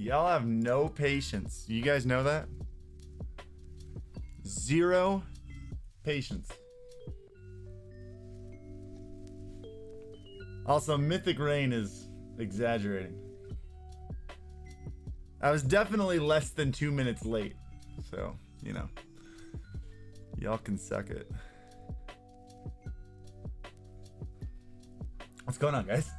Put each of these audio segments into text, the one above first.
Y'all have no patience. You guys know that? Zero patience. Also, Mythic Rain is exaggerating. I was definitely less than 2 minutes late. So, you know. Y'all can suck it. What's going on, guys?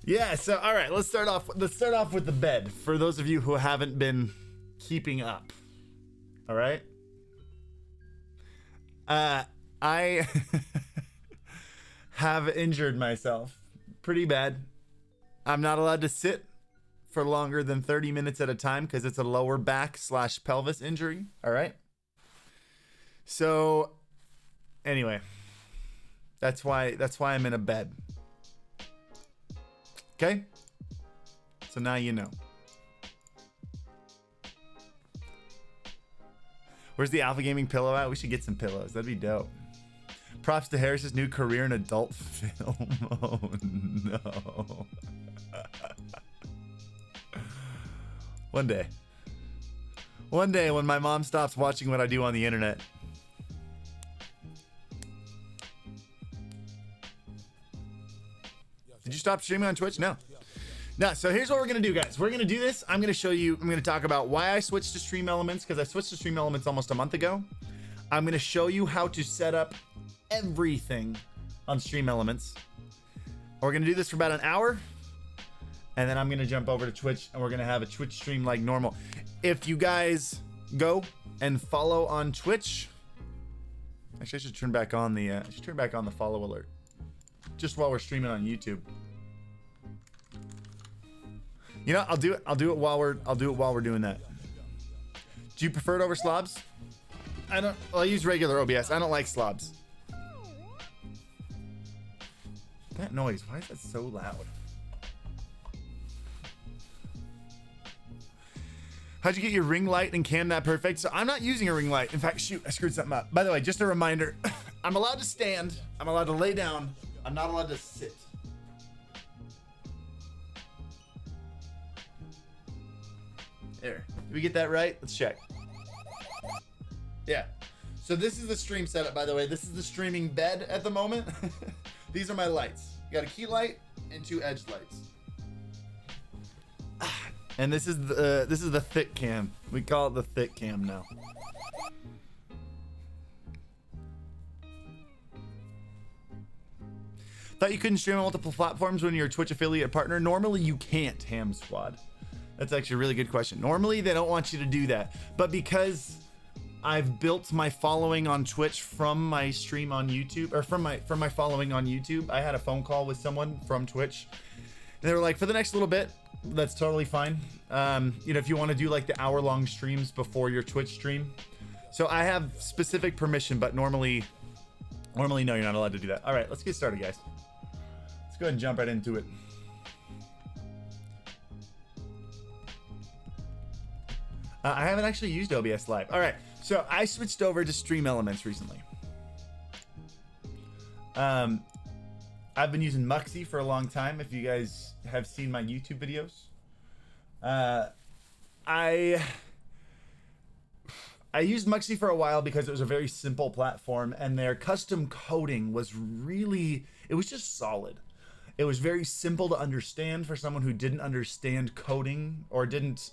Yeah, so all right, let's start off with the bed for those of you who haven't been keeping up. All right? I have injured myself pretty bad. I'm not allowed to sit for longer than 30 minutes at a time because it's a lower back / pelvis injury. All right? So anyway, that's why I'm in a bed. Okay? So now you know. Where's the Alpha Gaming pillow at? We should get some pillows. That'd be dope. Props to Harris's new career in adult film. Oh no. One day. One day when my mom stops watching what I do on the internet. Did you stop streaming on Twitch? No. No, so here's what we're going to do, guys. We're going to do this. I'm going to show you, I'm going to talk about why I switched to StreamElements, because I switched to StreamElements almost a month ago. I'm going to show you how to set up everything on StreamElements. We're going to do this for about an hour, and then I'm going to jump over to Twitch, and we're going to have a Twitch stream like normal. If you guys go and follow on Twitch, actually, I should turn back on the follow alert. Just while we're streaming on YouTube. You know, I'll do it while we're doing that. Do you prefer it over slobs? I'll use regular OBS. I don't like slobs. That noise, why is that so loud? How'd you get your ring light and cam that perfect? So I'm not using a ring light. In fact, shoot, I screwed something up. By the way, just a reminder, I'm allowed to stand. I'm allowed to lay down. I'm not allowed to sit. There. Did we get that right? Let's check. Yeah. So this is the stream setup, by the way. This is the streaming bed at the moment. These are my lights. You got a key light and 2 edge lights. And this is the thick cam. We call it the thick cam now. Thought you couldn't stream on multiple platforms when you're a Twitch affiliate partner. Normally you can't, Ham Squad. That's actually a really good question. Normally they don't want you to do that, but because I've built my following on Twitch from my stream on YouTube, or from my following on YouTube, I had a phone call with someone from Twitch, and they were like, for the next little bit, that's totally fine. You know, if you want to do like the hour-long streams before your Twitch stream. So I have specific permission, but normally no, you're not allowed to do that. All right, let's get started, guys. Let's go ahead and jump right into it. I haven't actually used OBS Live. All right, so I switched over to StreamElements recently. I've been using Muxy for a long time. If you guys have seen my YouTube videos, I used Muxy for a while because it was a very simple platform, and their custom coding was really, it was just solid. It was very simple to understand for someone who didn't understand coding or didn't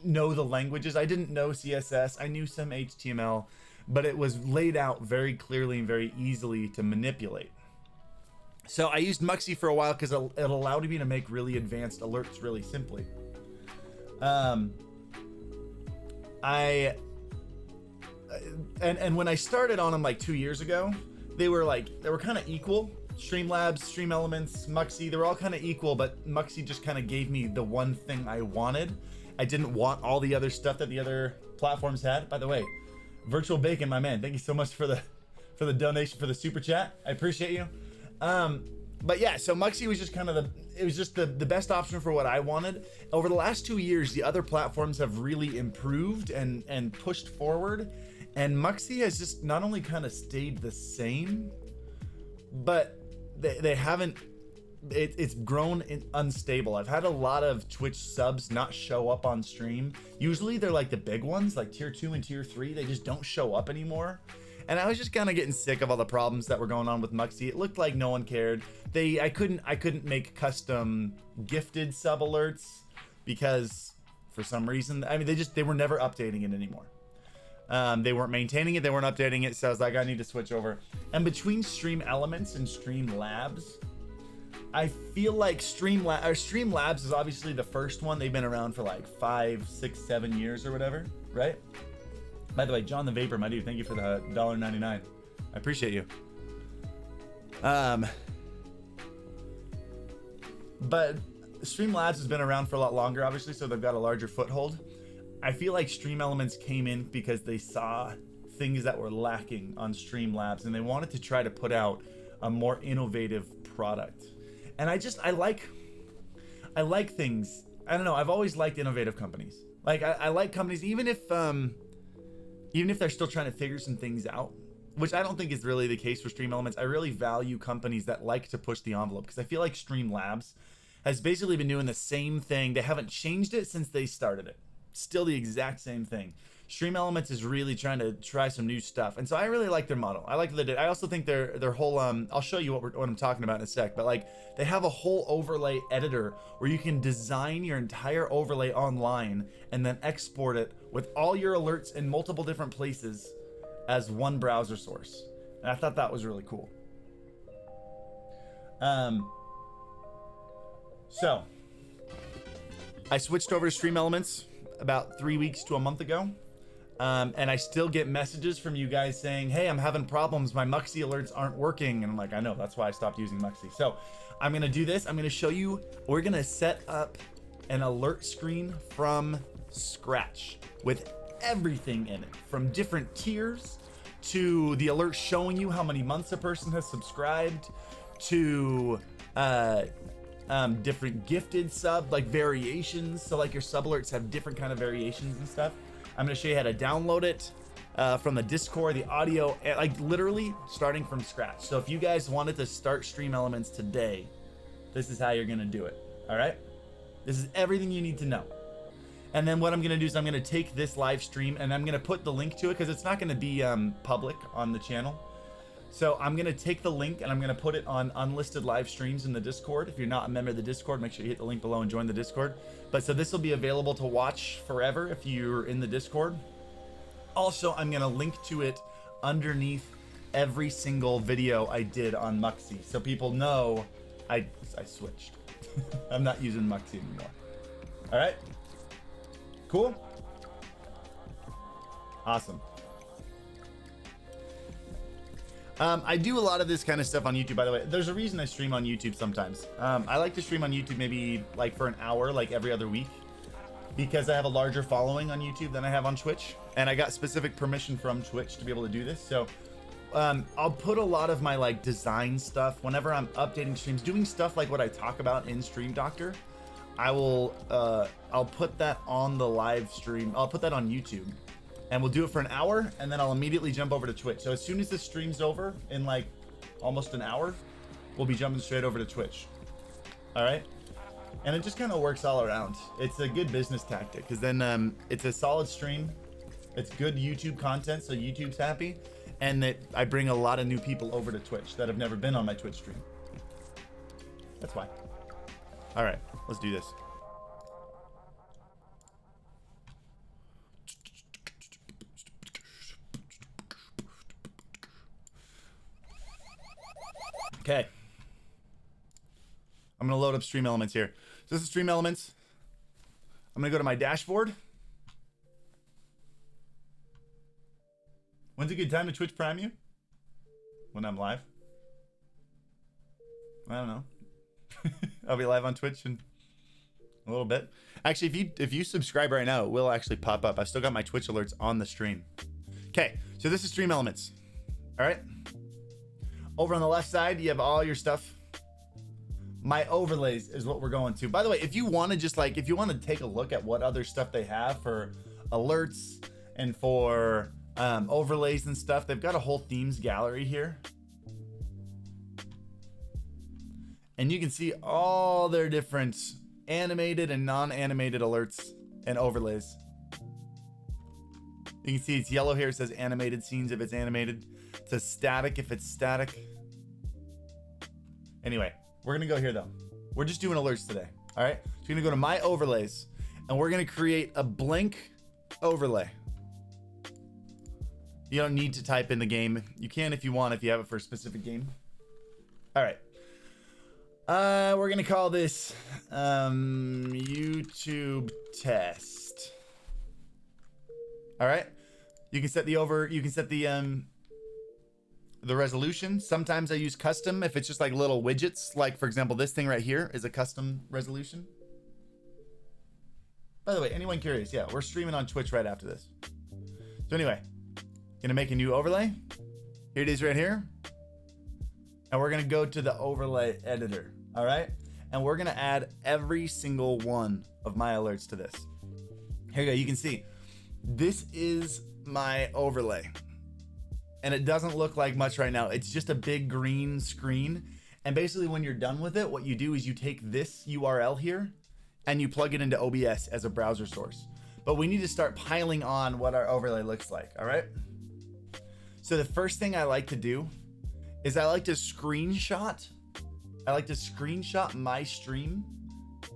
know the languages. I didn't know CSS. I knew some HTML, but it was laid out very clearly and very easily to manipulate. So I used Muxy for a while because it allowed me to make really advanced alerts really simply. And when I started on them like 2 years ago, they were kind of equal. Streamlabs, StreamElements, Muxy, they were all kind of equal, but Muxy just kind of gave me the one thing I wanted. I didn't want all the other stuff that the other platforms had. By the way, Virtual Bacon, my man, thank you so much for the donation, for the super chat. I appreciate you. But yeah, so Muxy was just kind of the best option for what I wanted. Over the last 2 years, the other platforms have really improved and pushed forward, and Muxy has just not only kind of stayed the same, but they haven't it's grown unstable. I've had a lot of Twitch subs not show up on stream. Usually they're like the big ones, like tier 2 and tier 3. They just don't show up anymore. And I was just kind of getting sick of all the problems that were going on with Muxy. It looked like no one cared. I couldn't make custom gifted sub alerts because for some reason, I mean, they were never updating it anymore. They weren't maintaining it, they weren't updating it, so I was like, I need to switch over. And between StreamElements and Streamlabs, I feel like Streamlabs is obviously the first one. They've been around for like 5, 6, 7 years or whatever, right? By the way, John the Vapor, my dude, thank you for the $1.99. I appreciate you. But Streamlabs has been around for a lot longer, obviously, so they've got a larger foothold. I feel like StreamElements came in because they saw things that were lacking on Streamlabs, and they wanted to try to put out a more innovative product. And I like things. I don't know. I've always liked innovative companies. Like I like companies, even if they're still trying to figure some things out, which I don't think is really the case for StreamElements. I really value companies that like to push the envelope, because I feel like Streamlabs has basically been doing the same thing. They haven't changed it since they started it. Still the exact same thing. StreamElements is really trying to try some new stuff, and so I really like their model. I like what they did. I also think their whole I'll show you what I'm talking about in a sec, but like they have a whole overlay editor where you can design your entire overlay online and then export it with all your alerts in multiple different places as one browser source. And I thought that was really cool. So I switched over to StreamElements about 3 weeks to a month ago. And I still get messages from you guys saying, hey, I'm having problems. My Muxy alerts aren't working. And I'm like, I know, that's why I stopped using Muxy. So I'm going to do this. I'm going to show you, we're going to set up an alert screen from scratch with everything in it, from different tiers to the alert showing you how many months a person has subscribed to different gifted sub, like variations. So like your sub alerts have different kind of variations and stuff. I'm going to show you how to download it from the Discord, the audio, like literally starting from scratch. So if you guys wanted to start StreamElements today, this is how you're going to do it. All right. This is everything you need to know. And then what I'm going to do is I'm going to take this live stream and I'm going to put the link to it because it's not going to be public on the channel. So I'm going to take the link and I'm going to put it on unlisted live streams in the Discord. If you're not a member of the Discord, make sure you hit the link below and join the Discord. But so this will be available to watch forever if you're in the Discord. Also, I'm going to link to it underneath every single video I did on Muxy, so people know I switched. I'm not using Muxy anymore. All right. Cool. Awesome. I do a lot of this kind of stuff on YouTube, by the way. There's a reason I stream on YouTube sometimes. I like to stream on YouTube maybe like for an hour, like every other week, because I have a larger following on YouTube than I have on Twitch. And I got specific permission from Twitch to be able to do this. So I'll put a lot of my like design stuff whenever I'm updating streams, doing stuff like what I talk about in Stream Doctor. I'll put that on the live stream. I'll put that on YouTube. And we'll do it for an hour, and then I'll immediately jump over to Twitch. So as soon as this stream's over, in like almost an hour, we'll be jumping straight over to Twitch. All right? And it just kind of works all around. It's a good business tactic, because then it's a solid stream. It's good YouTube content, so YouTube's happy. And that I bring a lot of new people over to Twitch that have never been on my Twitch stream. That's why. All right, let's do this. Okay, I'm gonna load up StreamElements here. So this is StreamElements. I'm gonna go to my dashboard. When's a good time to Twitch Prime you? When I'm live? I don't know. I'll be live on Twitch in a little bit. Actually, if you subscribe right now, it will actually pop up. I've still got my Twitch alerts on the stream. Okay, so this is StreamElements. All right. Over on the left side, you have all your stuff. My overlays is what we're going to. By the way, if you want to just like, if you want to take a look at what other stuff they have for alerts and for overlays and stuff, they've got a whole themes gallery here. And you can see all their different animated and non-animated alerts and overlays. You can see it's yellow here. It says animated scenes if it's animated. It says static if it's static. Anyway, we're gonna go here though. We're just doing alerts today. All right. So you're gonna go to my overlays and we're gonna create a blank overlay. You don't need to type in the game. You can if you want, if you have it for a specific game. All right. We're gonna call this YouTube test. All right. You can set the resolution. Sometimes I use custom if it's just like little widgets. Like for example, this thing right here is a custom resolution. By the way, anyone curious? Yeah, we're streaming on Twitch right after this. So anyway, gonna make a new overlay. Here it is right here. And we're gonna go to the overlay editor. All right. And we're gonna add every single one of my alerts to this. Here you go. You can see this is my overlay. And it doesn't look like much right now. It's just a big green screen. And basically when you're done with it, what you do is you take this URL here and you plug it into OBS as a browser source. But we need to start piling on what our overlay looks like, all right? So the first thing I like to do is I like to screenshot my stream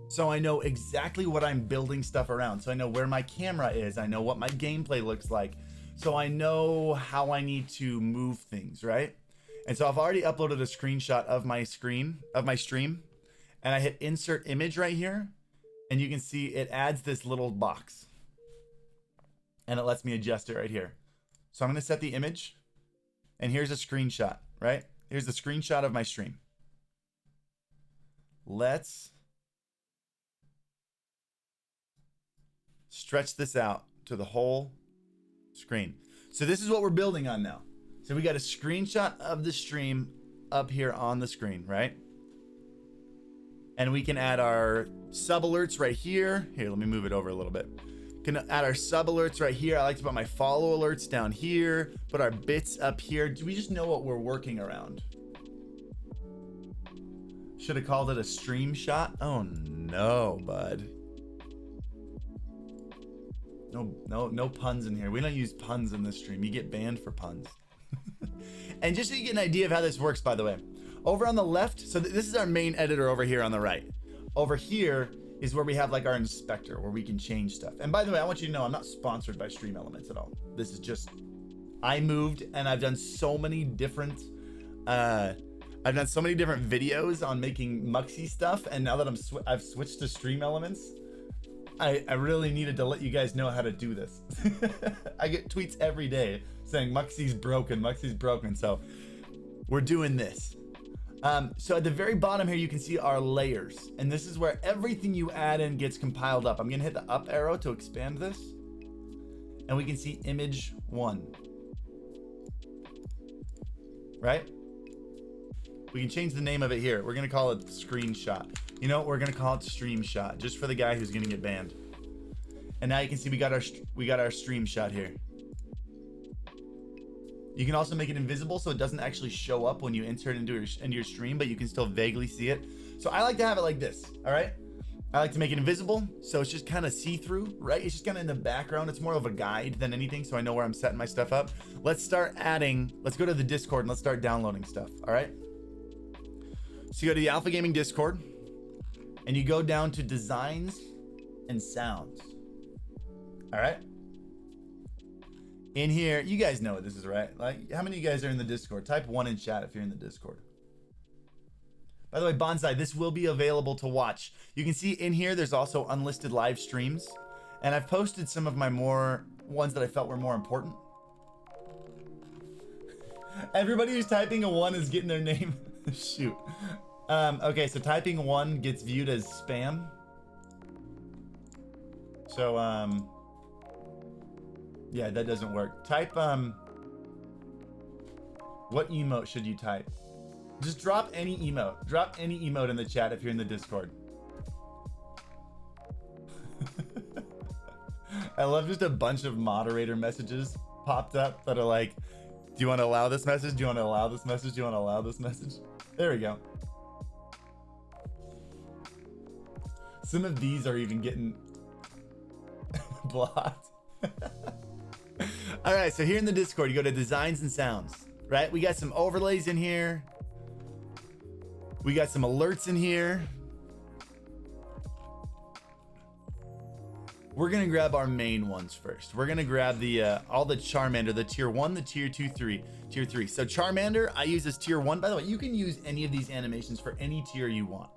so I know exactly what I'm building stuff around. So I know where my camera is, I know what my gameplay looks like. So I know how I need to move things, right? And so I've already uploaded a screenshot of my stream, and I hit insert image right here, and you can see it adds this little box. And it lets me adjust it right here. So I'm gonna set the image, and here's a screenshot, right? Here's the screenshot of my stream. Let's stretch this out to the whole screen. So this is what we're building on now. So we got a screenshot of the stream up here on the screen, right? And we can add our sub alerts right here. Here, let me move it over a little bit. Can add our sub alerts right here. I like to put my follow alerts down here, put our bits up here. Do we just know what we're working around? Should have called it a stream shot. Oh no, bud. No puns in here. We don't use puns in this stream. You get banned for puns. And just so you get an idea of how this works, by the way, over on the left, so this is our main editor over here on the right. Over here is where we have like our inspector where we can change stuff. And by the way, I want you to know I'm not sponsored by StreamElements at all. This is just, I moved and I've done so many different videos on making Muxy stuff. And now that I've switched to StreamElements, I really needed to let you guys know how to do this. I get tweets every day saying Muxy's broken. So we're doing this. So at the very bottom here, you can see our layers. And this is where everything you add in gets compiled up. I'm gonna hit the up arrow to expand this. And we can see image 1. Right? We can change the name of it here. We're gonna call it screenshot. You know what? We're gonna call it stream shot, just for the guy who's gonna get banned. And now you can see we got our stream shot here. You can also make it invisible so it doesn't actually show up when you insert it into your stream, but you can still vaguely see it. So I like to have it like this, all right? I like to make it invisible, so it's just kind of see-through, right? It's just kind of in the background. It's more of a guide than anything, so I know where I'm setting my stuff up. Let's go to the Discord and let's start downloading stuff, all right? So you go to the Alpha Gaming Discord, and you go down to Designs and Sounds, all right? In here, you guys know what this is, right? Like, how many of you guys are in the Discord? Type 1 in chat if you're in the Discord. By the way, Bonsai, this will be available to watch. You can see in here, there's also unlisted live streams. And I've posted some of my ones that I felt were more important. Everybody who's typing a 1 is getting their name. Shoot. Okay, so typing 1 gets viewed as spam. So, yeah, that doesn't work. Type, what emote should you type? Just drop any emote. Drop any emote in the chat if you're in the Discord. I love just a bunch of moderator messages popped up that are like, do you want to allow this message? Do you want to allow this message? Do you want to allow this message? There we go. Some of these are even getting blocked. All right, so here in the Discord, you go to designs and sounds, right? We got some overlays in here. We got some alerts in here. We're gonna grab our main ones first. We're gonna grab the all the Charmander, the tier 1, the tier 2, 3, tier 3. So Charmander, I use as tier 1. By the way, you can use any of these animations for any tier you want.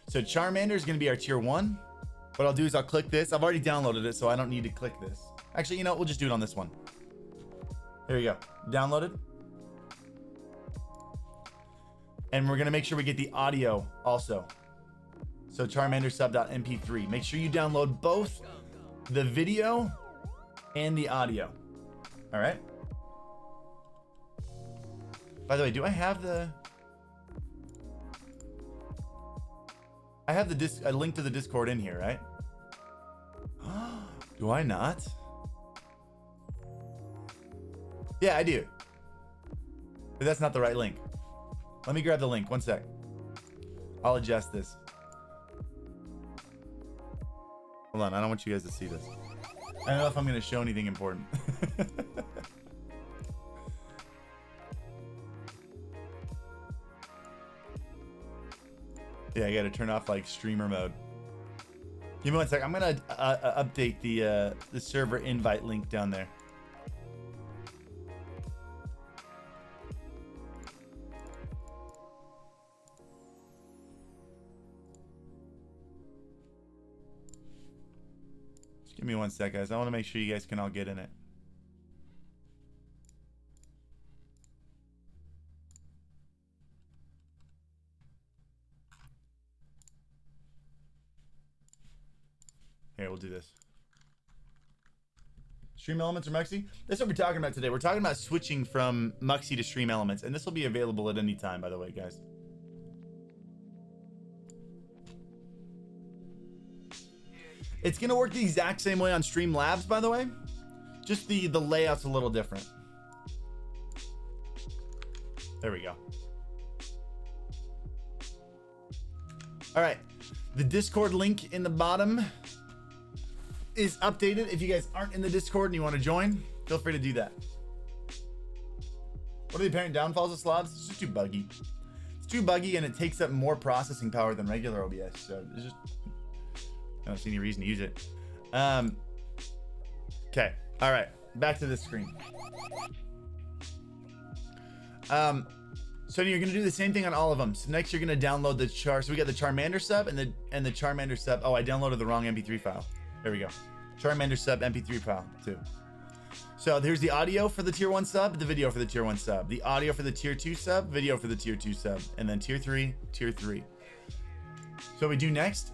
So Charmander is gonna be our tier 1. What I'll do is I'll click this. I've already downloaded it, so I don't need to click this. Actually, you know what? We'll just do it on this one. There you go. Downloaded. And we're gonna make sure we get the audio also. So Charmander sub.mp3. Make sure you download both the video and the audio. All right. By the way, do I have the... I have the a link to the Discord in here, right? Do I not? Yeah, I do. But that's not the right link. Let me grab the link. One sec. I'll adjust this. Hold on, I don't want you guys to see this. I don't know if I'm going to show anything important. Yeah, I got to turn off like streamer mode. Give me one sec. I'm going to update the server invite link down there. Give me one sec, guys. I want to make sure you guys can all get in it. Here, we'll do this. StreamElements or Muxy? That's what we're talking about today. We're talking about switching from Muxy to StreamElements, and this will be available at any time, by the way, guys. It's gonna work the exact same way on Streamlabs, by the way. Just the layout's a little different. There we go. All right, the Discord link in the bottom is updated. If you guys aren't in the Discord and you want to join, feel free to do that. What are the apparent downfalls of slobs? It's just too buggy. It's too buggy and it takes up more processing power than regular OBS. So it's just, I don't see any reason to use it. Okay. All right. Back to this screen. So you're gonna do the same thing on all of them. So next you're gonna download the char. So we got the Charmander sub and the Charmander sub. Oh, I downloaded the wrong MP3 file. There we go. Charmander sub MP3 file too. So here's the audio for the tier 1 sub, the video for the tier 1 sub, the audio for the tier 2 sub, video for the tier 2 sub, and then tier 3, tier 3. So what we do next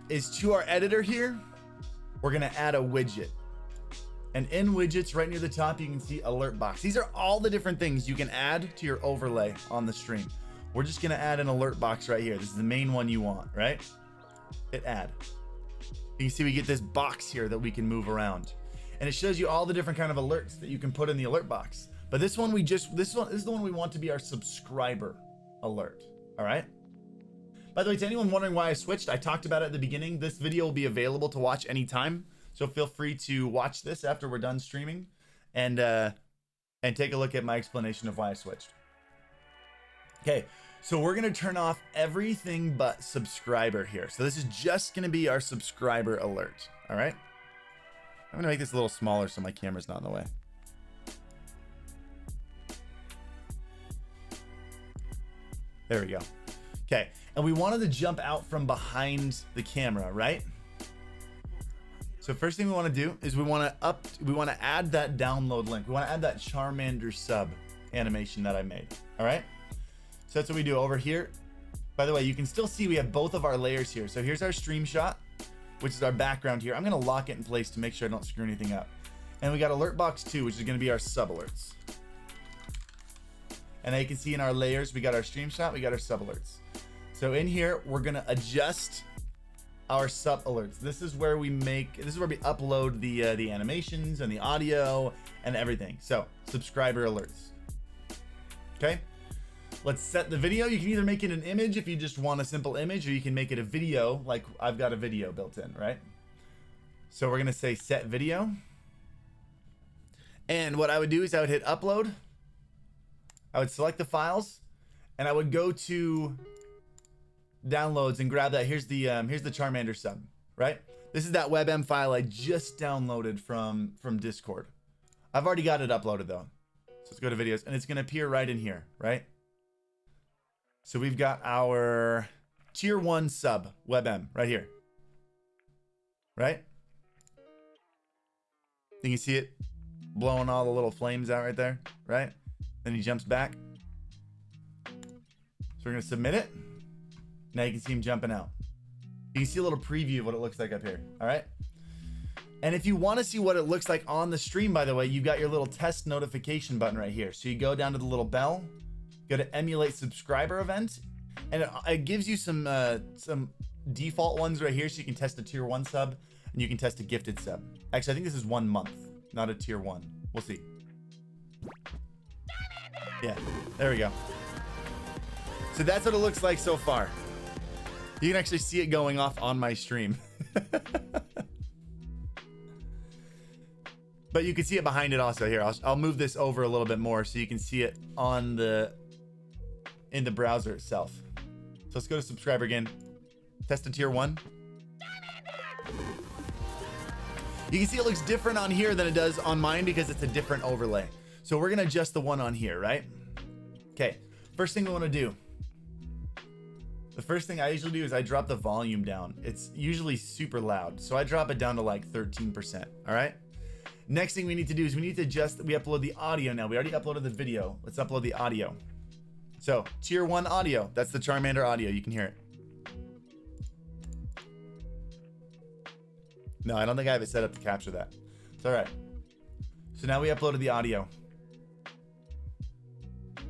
is to our editor here, we're gonna add a widget. And in widgets, right near the top, you can see alert box. These are all the different things you can add to your overlay on the stream. We're just gonna add an alert box right here. This is the main one you want, right? Hit add. You can see we get this box here that we can move around. And it shows you all the different kind of alerts that you can put in the alert box. But this one this is the one we want to be our subscriber alert, all right? By the way, to anyone wondering why I switched, I talked about it at the beginning. This video will be available to watch anytime. So feel free to watch this after we're done streaming and take a look at my explanation of why I switched. Okay, so we're gonna turn off everything but subscriber here. So this is just gonna be our subscriber alert, all right? I'm gonna make this a little smaller so my camera's not in the way. There we go. Okay, and we wanted to jump out from behind the camera, right? So first thing we want to do is we want to add that download link. We want to add that Charmander sub animation that I made. All right. So that's what we do over here. By the way, you can still see we have both of our layers here. So here's our stream shot, which is our background here. I'm going to lock it in place to make sure I don't screw anything up. And we got alert box 2, which is going to be our sub alerts. And now you can see in our layers, we got our stream shot, we got our sub alerts. So in here, we're going to adjust our sub alerts. This is where we upload the animations and the audio and everything. So subscriber alerts. Okay. let's set the video. You can either make it an image if you just want a simple image, or you can make it a video like I've got a video built in, right? So we're gonna say set video. And what I would do is I would hit upload. I would select the files, and I would go to downloads and grab that. Here's the Charmander sub, right? This is that WebM file I just downloaded from Discord. I've already got it uploaded though. So let's go to videos, and it's gonna appear right in here, right? So we've got our tier 1 sub WebM right here, right? You can see it blowing all the little flames out right there, right? Then he jumps back. So we're gonna submit it. Now you can see him jumping out. You can see a little preview of what it looks like up here, all right? And if you wanna see what it looks like on the stream, by the way, you got your little test notification button right here. So you go down to the little bell, go to emulate subscriber event, and it gives you some default ones right here, so you can test a tier 1 sub, and you can test a gifted sub. Actually, I think this is 1 month, not a tier 1. We'll see. Yeah, there we go. So that's what it looks like so far. You can actually see it going off on my stream. But you can see it behind it also here. I'll move this over a little bit more so you can see it in the browser itself. So let's go to subscriber again. Test a tier 1. You can see it looks different on here than it does on mine because it's a different overlay. So we're gonna adjust the one on here, right? Okay, first thing we wanna do. The first thing I usually do is I drop the volume down. It's usually super loud, so I drop it down to like 13%, all right? Next thing we need to do is we need to adjust, we upload the audio now. We already uploaded the video. Let's upload the audio. So tier 1 audio, that's the Charmander audio, you can hear it. No, I don't think I have it set up to capture that. It's all right. So now we uploaded the audio. I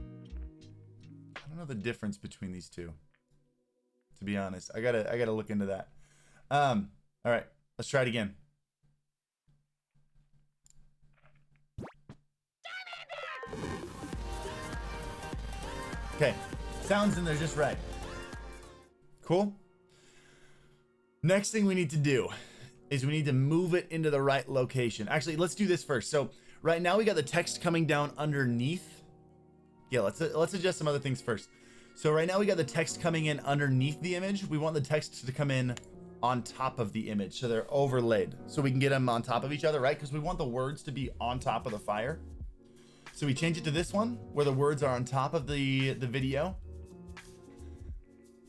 don't know the difference between these two, to be honest. I gotta look into that. All right, let's try it again. Okay, sounds in there just right. Cool. Next thing we need to do is we need to move it into the right location. Actually, let's do this first. So right now we got the text coming down underneath. Yeah, let's adjust some other things first. So right now we got the text coming in underneath the image. We want the text to come in on top of the image, so they're overlaid, so we can get them on top of each other, right? Because we want the words to be on top of the fire. So we change it to this one where the words are on top of the video.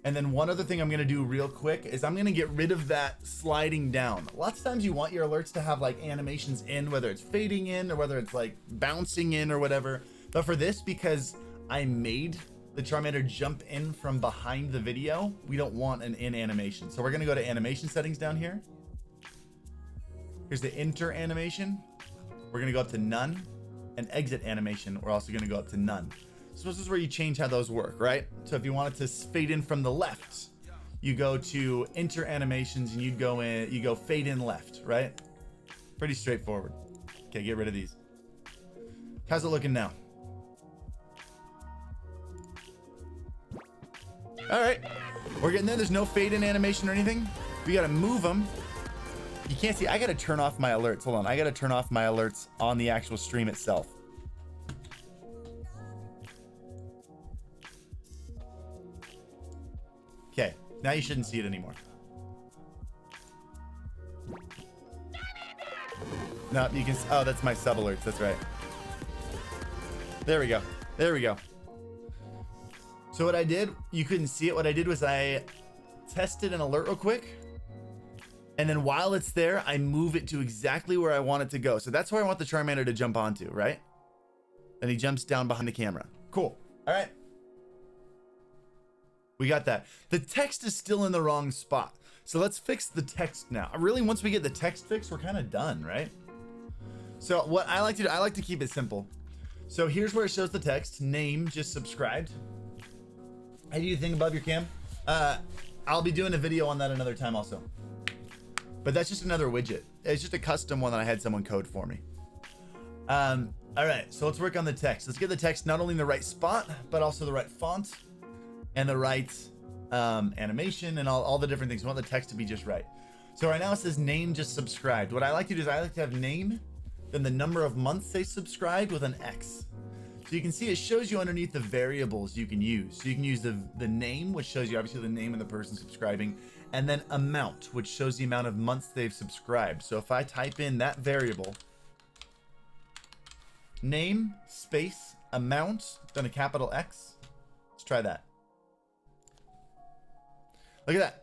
And then one other thing I'm gonna do real quick is I'm gonna get rid of that sliding down. Lots of times you want your alerts to have like animations in, whether it's fading in or whether it's like bouncing in or whatever. But for this, because I made the Charmander jump in from behind the video, we don't want an in animation. So we're gonna go to animation settings down here. Here's the enter animation. We're gonna go up to none. And exit animation, we're also gonna go up to none. So this is where you change how those work, right? So if you want it to fade in from the left, you go to enter animations and you go fade in left, right? Pretty straightforward. Okay, get rid of these. How's it looking now? All right, we're getting there. There's no fade in animation or anything. We gotta move them. You can't see, I gotta turn off my alerts. Hold on, I gotta turn off my alerts on the actual stream itself. Okay, now you shouldn't see it anymore. No, you can, oh, that's my sub alerts, that's right. There we go, there we go. So what I did, you couldn't see it, what I did was I tested an alert real quick. And then while it's there, I move it to exactly where I want it to go. So that's where I want the Charmander to jump onto, right? Then he jumps down behind the camera. Cool. All right. We got that. The text is still in the wrong spot. So let's fix the text now. Really, once we get the text fixed, we're kind of done, right? So what I like to do, I like to keep it simple. So here's where it shows the text. Name, just subscribed. Hey, do you think above your cam? I'll be doing a video on that another time also. But that's just another widget. It's just a custom one that I had someone code for me. All right, so let's work on the text. Let's get the text not only in the right spot, but also the right font and the right animation and all the different things. We want the text to be just right. So right now it says name just subscribed. What I like to do is I like to have name, then the number of months they subscribed with an X. So you can see it shows you underneath the variables you can use. So you can use the name, which shows you obviously the name of the person subscribing, and then amount, which shows the amount of months they've subscribed. So if I type in that variable, name space amount, then a capital X. Let's try that. Look at that.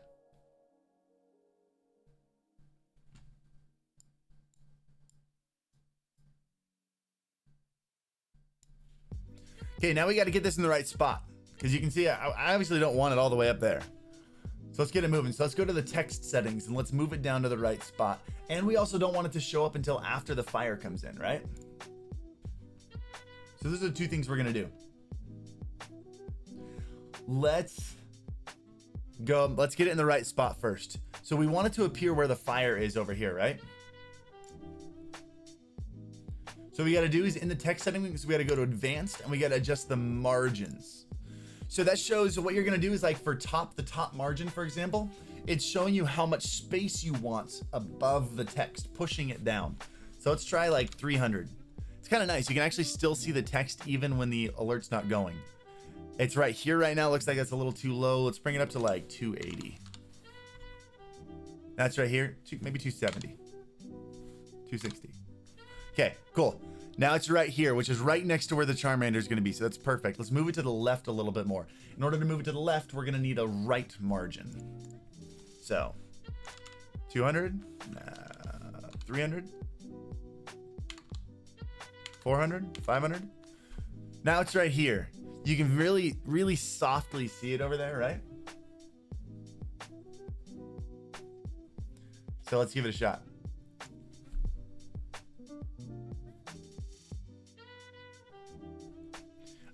Okay, now we got to get this in the right spot because you can see I obviously don't want it all the way up there. So let's get it moving. So let's go to the text settings and let's move it down to the right spot. And we also don't want it to show up until after the fire comes in, right? So those are the two things we're gonna do. Let's go, let's get it in the right spot first. So we want it to appear where the fire is over here, right? So what we gotta do is in the text settings, we gotta go to advanced and we gotta adjust the margins. So that shows what you're gonna do is like for the top margin, for example, it's showing you how much space you want above the text, pushing it down. So let's try like 300. It's kind of nice. You can actually still see the text even when the alert's not going. It's right here right now. Looks like that's a little too low. Let's bring it up to like 280. That's right here. Maybe 270. 260. Okay, cool. Now it's right here, which is right next to where the Charmander is going to be. So that's perfect. Let's move it to the left a little bit more. In order to move it to the left, we're going to need a right margin. So 200, 300, 400, 500. Now it's right here. You can really, really softly see it over there, right? So let's give it a shot.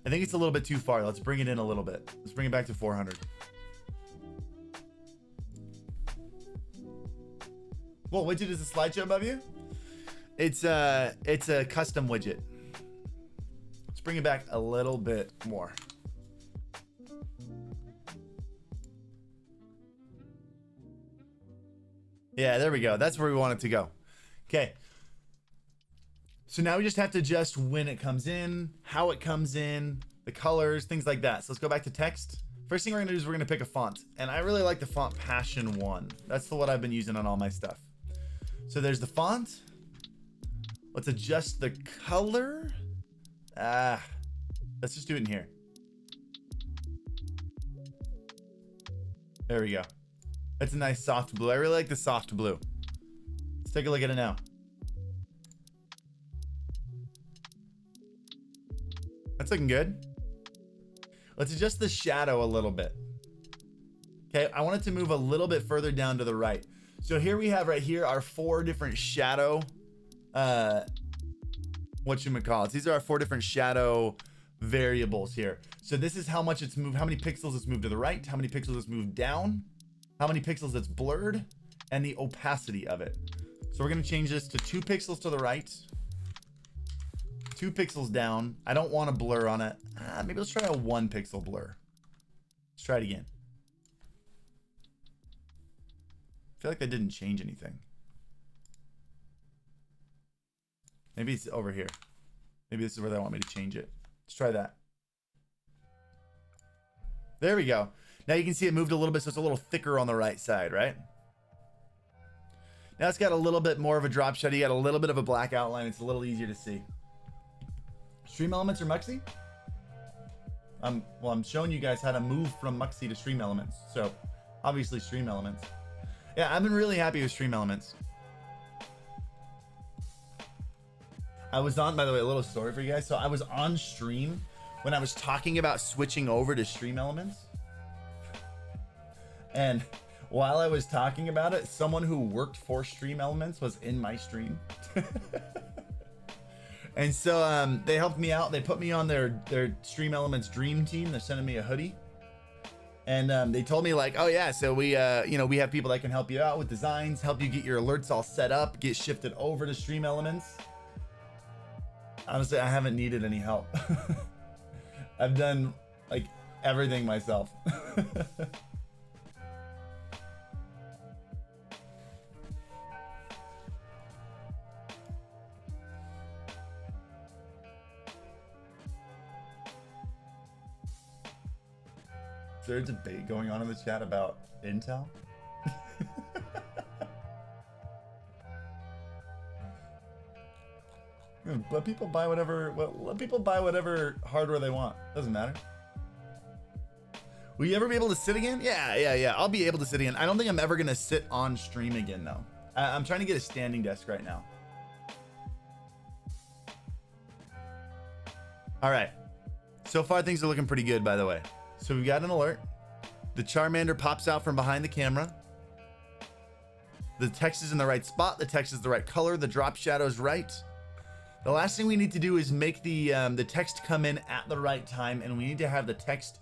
I think it's a little bit too far. Let's bring it in a little bit. Let's bring it back to 400. Whoa, widget is a slideshow above you? It's a custom widget. Let's bring it back a little bit more. Yeah, there we go. That's where we want it to go. Okay. So now we just have to adjust when it comes in, how it comes in, the colors, things like that. So let's go back to text. First thing we're gonna do is we're gonna pick a font. And I really like the font Passion 1. That's the one I've been using on all my stuff. So there's the font. Let's adjust the color. Let's just do it in here. There we go. That's a nice soft blue. I really like the soft blue. Let's take a look at it now. That's looking good. Let's adjust the shadow a little bit. Okay, I want it to move a little bit further down to the right. So here we have right here our 4 different shadow, whatchamacallits. These are our 4 different shadow variables here. So this is how much it's moved, how many pixels it's moved to the right, how many pixels it's moved down, how many pixels it's blurred, and the opacity of it. So we're gonna change this to 2 pixels to the right, 2 pixels down. I don't want a blur on it. Maybe let's try a 1 pixel blur. Let's try it again. I feel like that didn't change anything. Maybe it's over here. Maybe this is where they want me to change it. Let's try that. There we go. Now you can see it moved a little bit, so it's a little thicker on the right side, right? Now it's got a little bit more of a drop shadow. You got a little bit of a black outline. It's a little easier to see. StreamElements or Muxy? Well, I'm showing you guys how to move from Muxy to StreamElements. So obviously StreamElements. Yeah, I've been really happy with StreamElements. I was on, by the way, a little story for you guys. So I was on stream when I was talking about switching over to StreamElements. And while I was talking about it, someone who worked for StreamElements was in my stream. And so they helped me out. They put me on their StreamElements dream team. They're sending me a hoodie. And they told me like, oh yeah, so we we have people that can help you out with designs, help you get your alerts all set up, get shifted over to StreamElements. Honestly, I haven't needed any help. I've done like everything myself. Is there a debate going on in the chat about Intel? Let people buy whatever. Well, let people buy whatever hardware they want. Doesn't matter. Will you ever be able to sit again? Yeah. I'll be able to sit again. I don't think I'm ever gonna sit on stream again though. I'm trying to get a standing desk right now. All right. So far things are looking pretty good, by the way. So we've got an alert. The Charmander pops out from behind the camera. The text is in the right spot. The text is the right color. The drop shadow is right. The last thing we need to do is make the text come in at the right time, and we need to have the text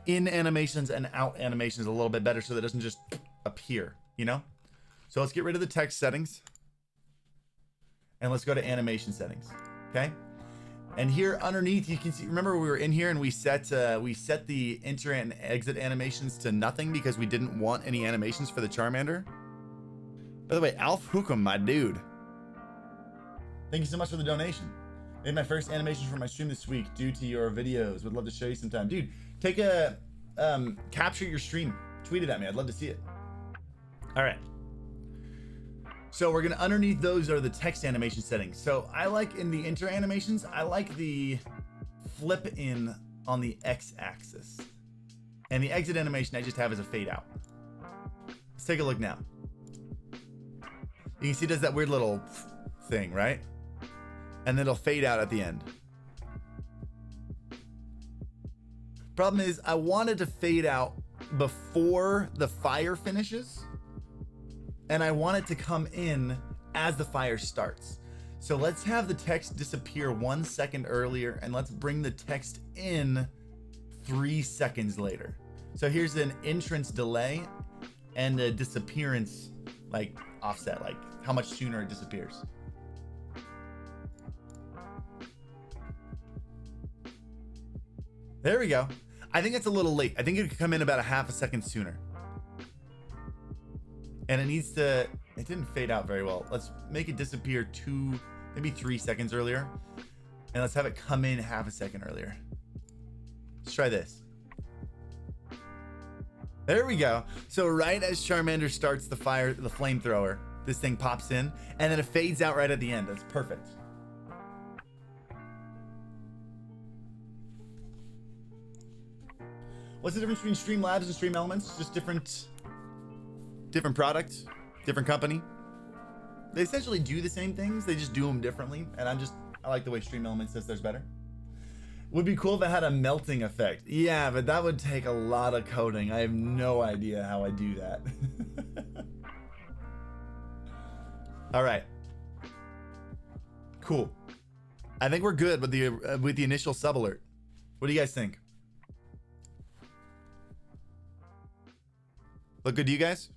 in animations and out animations a little bit better so that it doesn't just appear, you know? So let's get rid of the text settings, and let's go to animation settings, okay? And here underneath, you can see, remember we were in here and we set the enter and exit animations to nothing because we didn't want any animations for the Charmander. By the way, Alf Hookum, my dude. Thank you so much for the donation. Made my first animation for my stream this week due to your videos. Would love to show you sometime. Dude, take a, capture your stream. Tweet it at me. I'd love to see it. All right. So we're gonna, underneath those are the text animation settings. So I like in the enter animations, I like the flip in on the X axis. And the exit animation I just have as a fade out. Let's take a look now. You can see it does that weird little thing, right? And then it'll fade out at the end. Problem is, I wanted to fade out before the fire finishes, and I want it to come in as the fire starts. So let's have the text disappear 1 second earlier, and let's bring the text in 3 seconds later. So here's an entrance delay and a disappearance, like offset, like how much sooner it disappears. There we go. I think it's a little late. I think it could come in about a half a second sooner. And it needs to, it didn't fade out very well. Let's make it disappear 2, maybe 3 seconds earlier. And let's have it come in half a second earlier. Let's try this. There we go. So right as Charmander starts the fire, the flamethrower, this thing pops in and then it fades out right at the end. That's perfect. What's the difference between Streamlabs and StreamElements? Just different products, different company. They essentially do the same things. They just do them differently. And I like the way StreamElements says theirs better. Would be cool if it had a melting effect. Yeah, but that would take a lot of coding. I have no idea how I do that. All right. Cool. I think we're good with the initial sub alert. What do you guys think? Look good to you guys?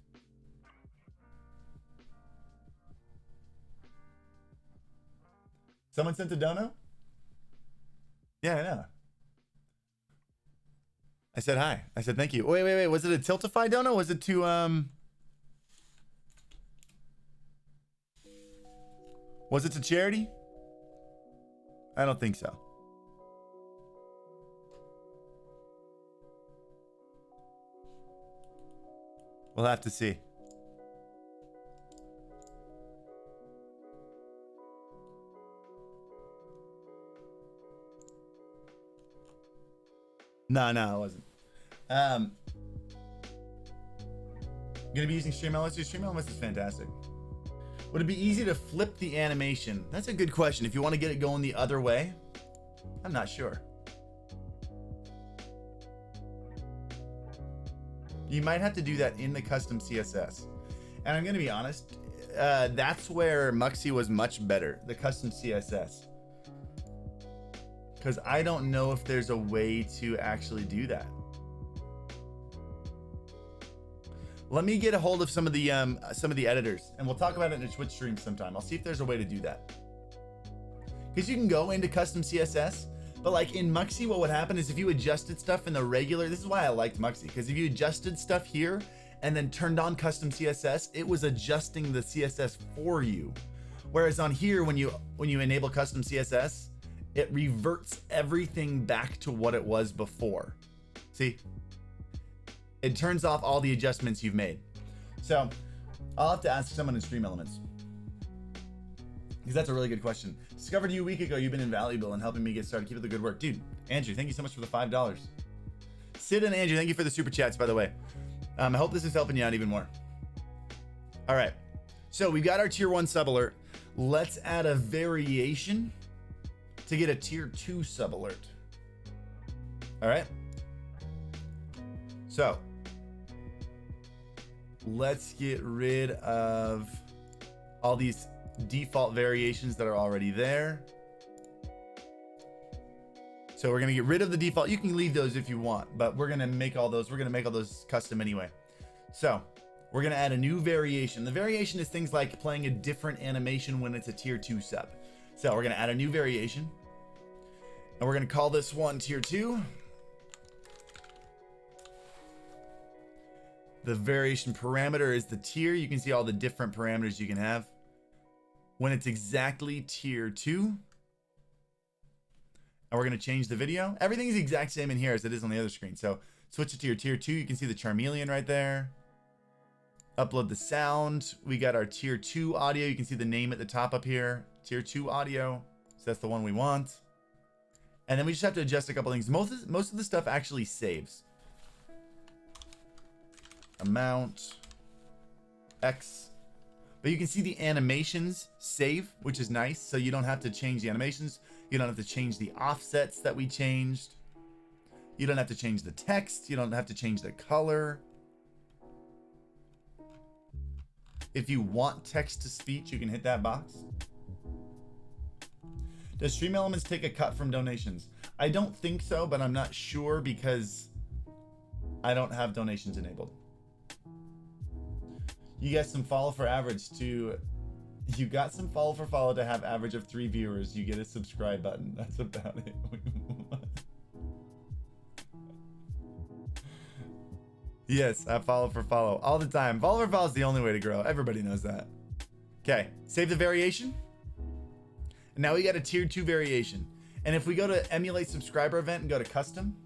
Someone sent a dono? Yeah, I know. I said hi. I said thank you. Wait. Was it a Tiltify dono? Was it to was it to charity? I don't think so. We'll have to see. No, it wasn't. Gonna be using StreamElements. StreamElements is fantastic. Would it be easy to flip the animation? That's a good question. If you want to get it going the other way, I'm not sure. You might have to do that in the custom CSS. And I'm gonna be honest, that's where Muxy was much better, the custom CSS. Because I don't know if there's a way to actually do that. Let me get a hold of some of the editors, and we'll talk about it in a Twitch stream sometime. I'll see if there's a way to do that. because you can go into custom CSS, but like in Muxy, what would happen is if you adjusted stuff in the regular, this is why I liked Muxy, because if you adjusted stuff here and then turned on custom CSS, it was adjusting the CSS for you. Whereas on here, when you enable custom CSS, it reverts everything back to what it was before. See? It turns off all the adjustments you've made. So I'll have to ask someone in StreamElements, because that's a really good question. Discovered you a week ago. You've been invaluable in helping me get started. Keep up the good work. Dude, Andrew, thank you so much for the $5. Sid and Andrew, thank you for the super chats, by the way. I hope this is helping you out even more. All right. So we've got our tier 1 sub alert. Let's add a variation to get a tier 2 sub alert. All right. So let's get rid of all these default variations that are already there. So we're gonna get rid of the default. You can leave those if you want, but we're gonna make all those custom anyway. So we're gonna add a new variation. The variation is things like playing a different animation when it's a tier 2 sub. So we're gonna add a new variation, and we're gonna call this one tier 2. The variation parameter is the tier. You can see all the different parameters you can have. When it's exactly tier 2, and we're gonna change the video. Everything is the exact same in here as it is on the other screen. So switch it to your tier 2. You can see the Charmeleon right there. Upload the sound. We got our tier 2 audio. You can see the name at the top up here. Tier 2 audio. So that's the one we want. And then we just have to adjust a couple things. Most of the stuff actually saves. Amount X. But you can see the animations save, which is nice. So you don't have to change the animations. You don't have to change the offsets that we changed. You don't have to change the text. You don't have to change the color. If you want text to speech, you can hit that box. Does StreamElements take a cut from donations? I don't think so, but I'm not sure because I don't have donations enabled. You get some follow for average to... You got some follow for follow to have average of 3 viewers. You get a subscribe button. That's about it. Yes, I follow for follow all the time. Follow for follow is the only way to grow. Everybody knows that. Okay, save the variation. And now we got a tier 2 variation. And if we go to emulate subscriber event and go to custom,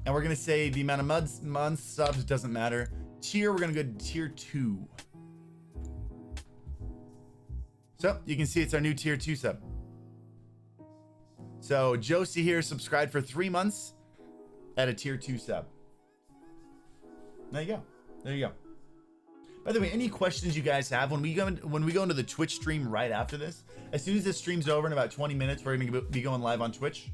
and we're gonna say the amount of months subs doesn't matter. Tier, we're gonna go to tier 2. So you can see it's our new tier 2 sub. So Josie here subscribed for 3 months at a tier 2 sub. There you go. There you go. By the way, any questions you guys have when we go into the Twitch stream right after this, as soon as this stream's over in about 20 minutes, we're gonna be going live on Twitch.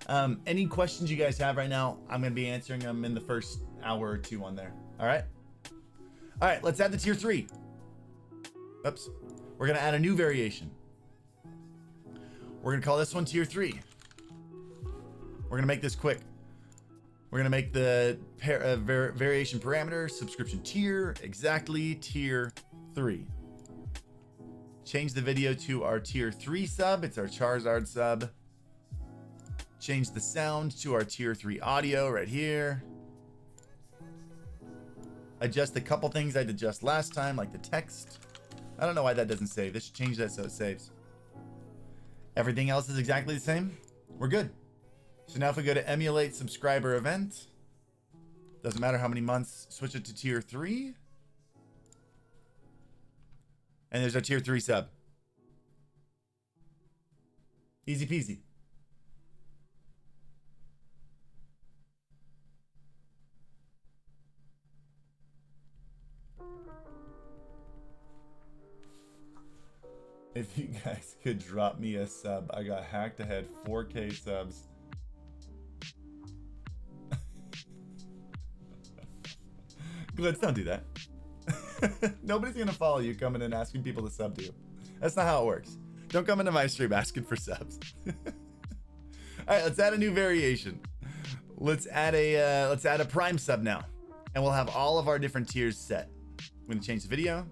Any questions you guys have right now, I'm gonna be answering them in the first hour or 2 on there. All right. All right. Let's add the tier 3. Oops. We're gonna add a new variation. We're gonna call this one tier 3. We're gonna make this quick. We're gonna make the variation parameter subscription tier exactly tier 3. Change the video to our tier 3 sub. It's our Charizard sub. Change the sound to our tier 3 audio right here. Adjust a couple things I'd adjust last time, like the text. I don't know why that doesn't save. They should change that so it saves. Everything else is exactly the same. We're good. So now if we go to emulate subscriber event, doesn't matter how many months, switch it to tier 3. And there's our tier 3 sub. Easy peasy. If you guys could drop me a sub, I got hacked. I had 4K subs. Let's don't do that. Nobody's gonna follow you coming and asking people to sub to you. That's not how it works. Don't come into my stream asking for subs. All right, let's add a new variation. Let's add a prime sub now, and we'll have all of our different tiers set. I'm gonna change the video.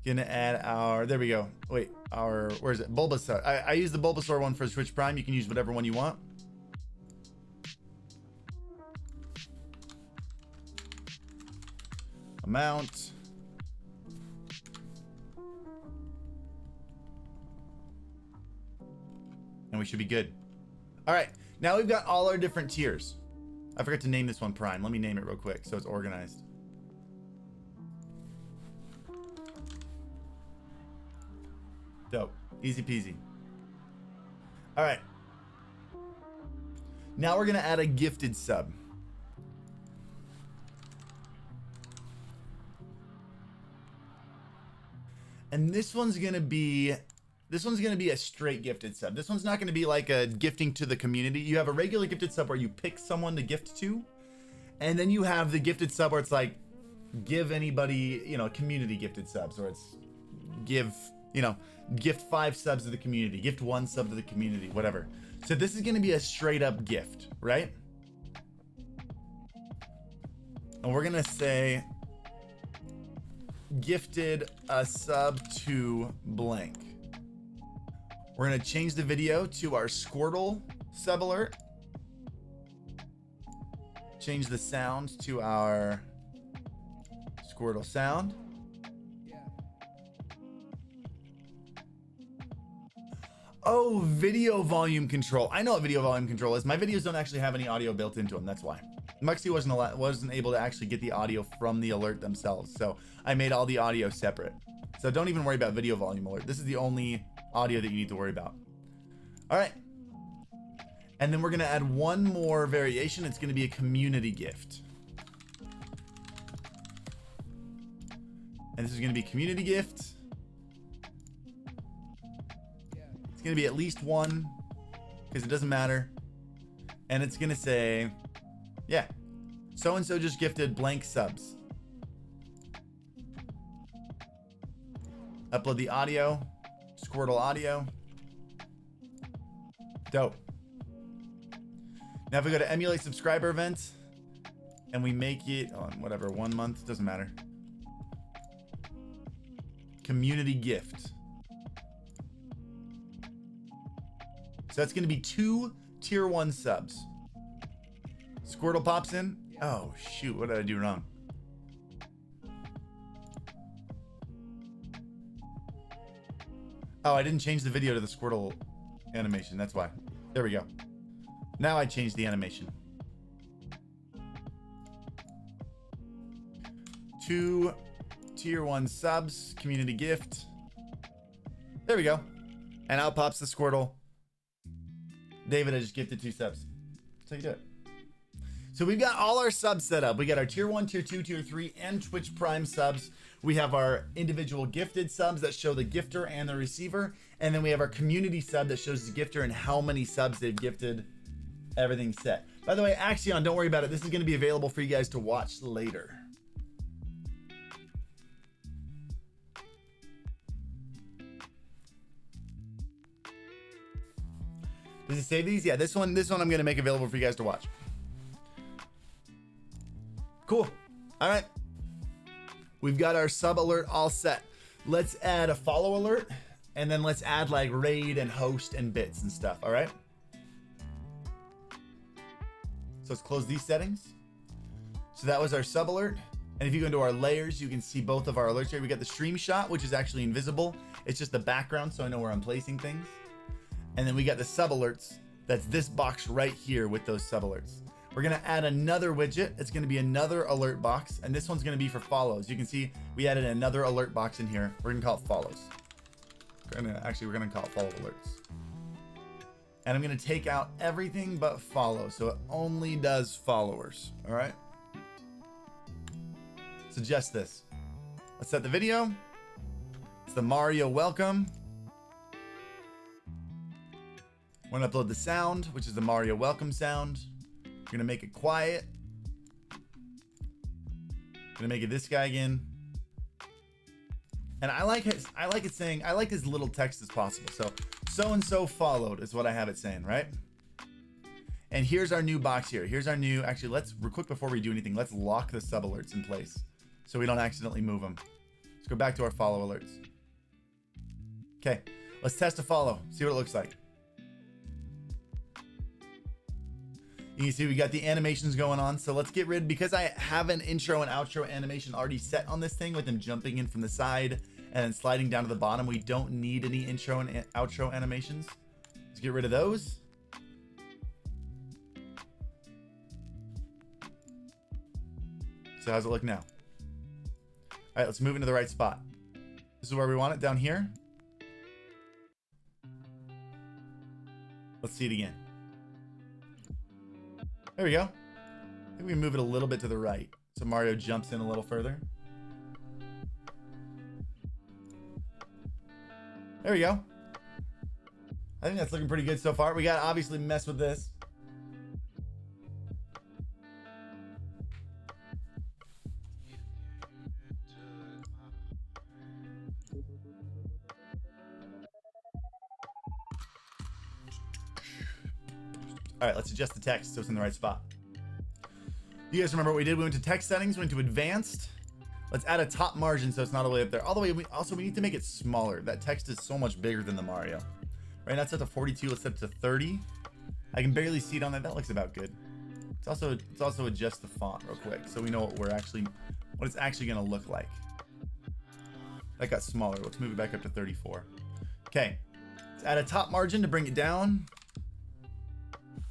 Gonna add our, there we go. Wait, our, where is it? Bulbasaur. I use the Bulbasaur one for Twitch Prime. You can use whatever one you want. Amount. And we should be good. All right, now we've got all our different tiers. I forgot to name this one Prime. Let me name it real quick so it's organized. Dope. Easy peasy. All right. Now we're going to add a gifted sub. And this one's going to be a straight gifted sub. This one's not going to be like a gifting to the community. You have a regular gifted sub where you pick someone to gift to. And then you have the gifted sub where it's like, give anybody, you know, community gifted subs, or it's give, you know, gift 5 subs to the community, gift 1 sub to the community, whatever. So this is going to be a straight up gift, right? And we're going to say gifted a sub to blank. We're going to change the video to our Squirtle sub alert. Change the sound to our Squirtle sound. Oh, video volume control. I know what video volume control is. My videos don't actually have any audio built into them. That's why. Muxy wasn't able to actually get the audio from the alert themselves. So I made all the audio separate. So don't even worry about video volume alert. This is the only audio that you need to worry about. All right. And then we're going to add one more variation. It's going to be a community gift. And this is going to be community gift. It's going to be at least 1 because it doesn't matter. And it's going to say, yeah, so-and-so just gifted blank subs. Upload the audio, Squirtle audio. Dope. Now if we go to emulate subscriber event and we make it on whatever, 1 month, doesn't matter. Community gift. So that's going to be 2 tier 1 subs. Squirtle pops in. Oh, shoot. What did I do wrong? Oh, I didn't change the video to the Squirtle animation. That's why. There we go. Now I changed the animation. 2 tier 1 subs. Community gift. There we go. And out pops the Squirtle. David, I just gifted 2 subs. That's how you do it. So we've got all our subs set up. We got our tier 1, tier 2, tier 3, and Twitch Prime subs. We have our individual gifted subs that show the gifter and the receiver. And then we have our community sub that shows the gifter and how many subs they've gifted. Everything's set. By the way, Axion, don't worry about it. This is going to be available for you guys to watch later. Does it save these? Yeah, this one I'm going to make available for you guys to watch. Cool. All right. We've got our sub alert all set. Let's add a follow alert, and then let's add like raid and host and bits and stuff. All right. So let's close these settings. So that was our sub alert. And if you go into our layers, you can see both of our alerts here. We got the stream shot, which is actually invisible. It's just the background, so I know where I'm placing things. And then we got the sub alerts. That's this box right here with those sub alerts. We're going to add another widget. It's going to be another alert box. And this one's going to be for follows. You can see we added another alert box in here. We're going to call it follows. We're going to call it follow alerts. And I'm going to take out everything but follow. So it only does followers. All right. So just this. Let's set the video. It's the Mario welcome. We're going to upload the sound, which is the Mario welcome sound. We're going to make it quiet. Going to make it this guy again. And I like it saying, I like as little text as possible. So and so followed is what I have it saying, right? And here's our new box here. Here's our new, actually, real quick before we do anything, let's lock the sub alerts in place so we don't accidentally move them. Let's go back to our follow alerts. Okay, let's test a follow, see what it looks like. You can see we got the animations going on. So let's get rid, because I have an intro and outro animation already set on this thing with them jumping in from the side and then sliding down to the bottom. We don't need any intro and outro animations. Let's get rid of those. So how's it look now? All right, let's move into the right spot. This is where we want it, down here. Let's see it again. There we go. I think we can move it a little bit to the right so Mario jumps in a little further. There we go. I think that's looking pretty good so far. We got to obviously mess with this. All right, let's adjust the text so it's in the right spot. You guys remember what we did? We went to text settings, went to advanced. Let's add a top margin so it's not all the way up there. All the way, we need to make it smaller. That text is so much bigger than the Mario. Right now it's set to 42, let's set it to 30. I can barely see it on that. That looks about good. Let's also adjust the font real quick so we know what it's actually gonna look like. That got smaller. Let's move it back up to 34. Okay, let's add a top margin to bring it down.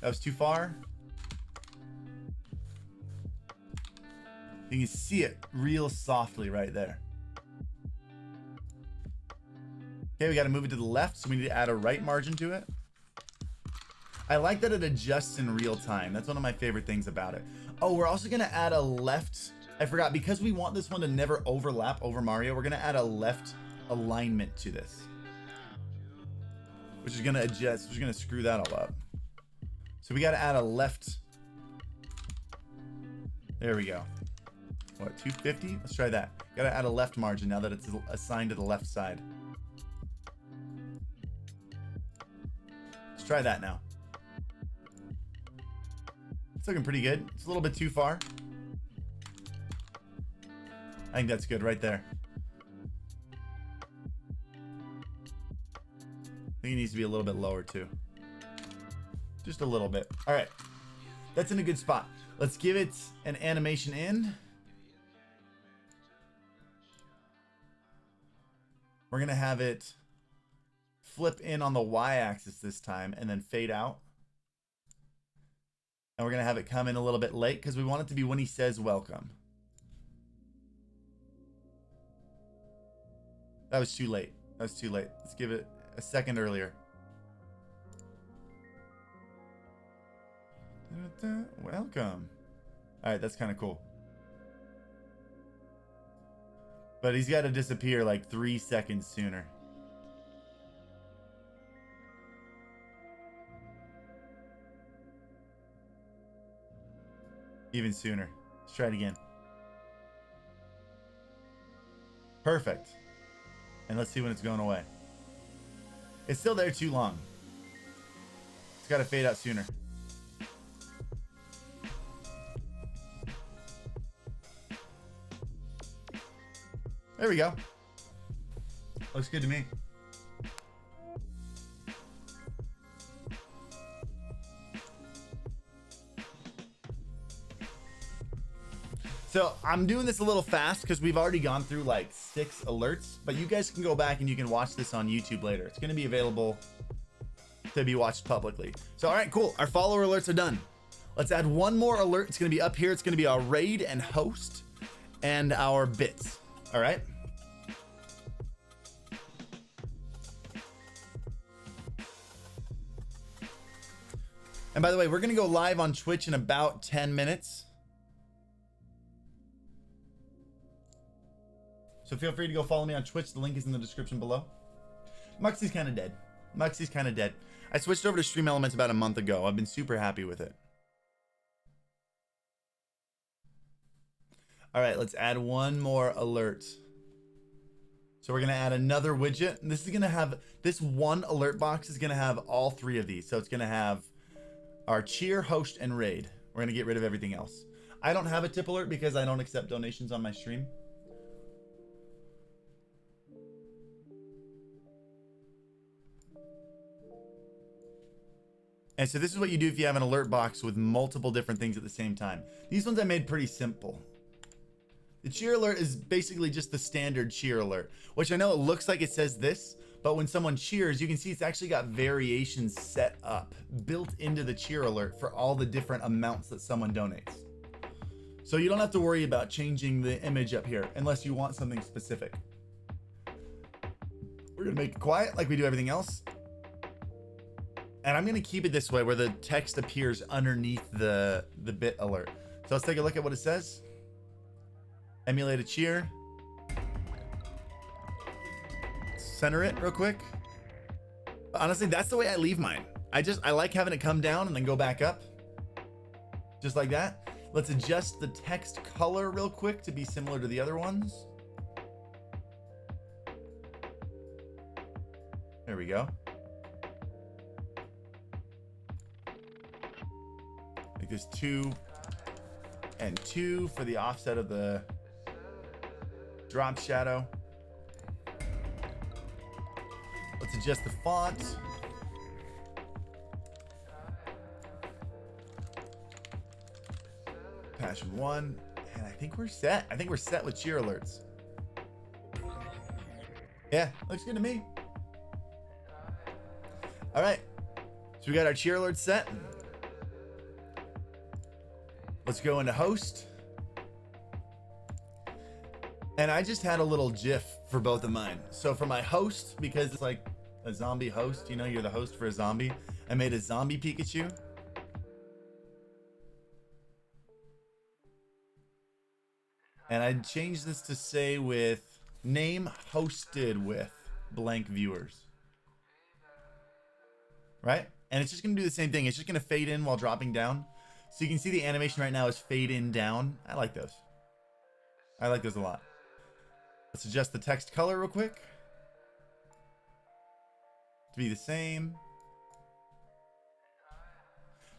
That was too far. You can see it real softly right there. Okay, we got to move it to the left, so we need to add a right margin to it. I like that it adjusts in real time. That's one of my favorite things about it. Oh, we're also going to add a left. I forgot, because we want this one to never overlap over Mario, we're going to add a left alignment to this, which is going to adjust, which is going to screw that all up. So we got to add a left. There we go. What, 250? Let's try that. Got to add a left margin now that it's assigned to the left side. Let's try that now. It's looking pretty good. It's a little bit too far. I think that's good right there. I think it needs to be a little bit lower too. Just a little bit. All right. That's in a good spot. Let's give it an animation in. We're going to have it flip in on the y-axis this time and then fade out. And we're going to have it come in a little bit late because we want it to be when he says welcome. That was too late. That was too late. Let's give it a second earlier. Welcome. All right, that's kind of cool. But he's got to disappear like 3 seconds sooner. Even sooner. Let's try it again. Perfect. And let's see when it's going away. It's still there too long. It's got to fade out sooner. There we go. Looks good to me. So I'm doing this a little fast because we've already gone through like 6 alerts, but you guys can go back and you can watch this on YouTube later. It's going to be available to be watched publicly. So, all right, cool. Our follower alerts are done. Let's add one more alert. It's going to be up here. It's going to be our raid and host and our bits. All right. And by the way, we're going to go live on Twitch in about 10 minutes. So feel free to go follow me on Twitch. The link is in the description below. Muxy's kind of dead. Muxy's kind of dead. I switched over to StreamElements about a month ago. I've been super happy with it. All right, let's add one more alert. So we're going to add another widget. This is going to have, this one alert box is going to have all 3 of these. So it's going to have our cheer, host, and raid. We're going to get rid of everything else. I don't have a tip alert because I don't accept donations on my stream. And so this is what you do if you have an alert box with multiple different things at the same time. These ones I made pretty simple. The cheer alert is basically just the standard cheer alert, which I know it looks like it says this, but when someone cheers, you can see it's actually got variations set up, built into the cheer alert for all the different amounts that someone donates. So you don't have to worry about changing the image up here unless you want something specific. We're gonna make it quiet like we do everything else. And I'm gonna keep it this way where the text appears underneath the bit alert. So let's take a look at what it says. Emulate a cheer. Center it real quick. Honestly, that's the way I leave mine. I like having it come down and then go back up. Just like that. Let's adjust the text color real quick to be similar to the other ones. There we go. Make this 2 and 2 for the offset of the drop shadow. Let's adjust the font. Passion 1. And I think we're set. I think we're set with cheer alerts. Yeah, looks good to me. All right. So we got our cheer alerts set. Let's go into host. And I just had a little GIF for both of mine. So for my host, because it's like a zombie host, you know, you're the host for a zombie. I made a zombie Pikachu. And I changed this to say with name hosted with blank viewers. Right? And it's just going to do the same thing. It's just going to fade in while dropping down. So you can see the animation right now is fade in down. I like those. I like those a lot. Let's adjust the text color real quick to be the same.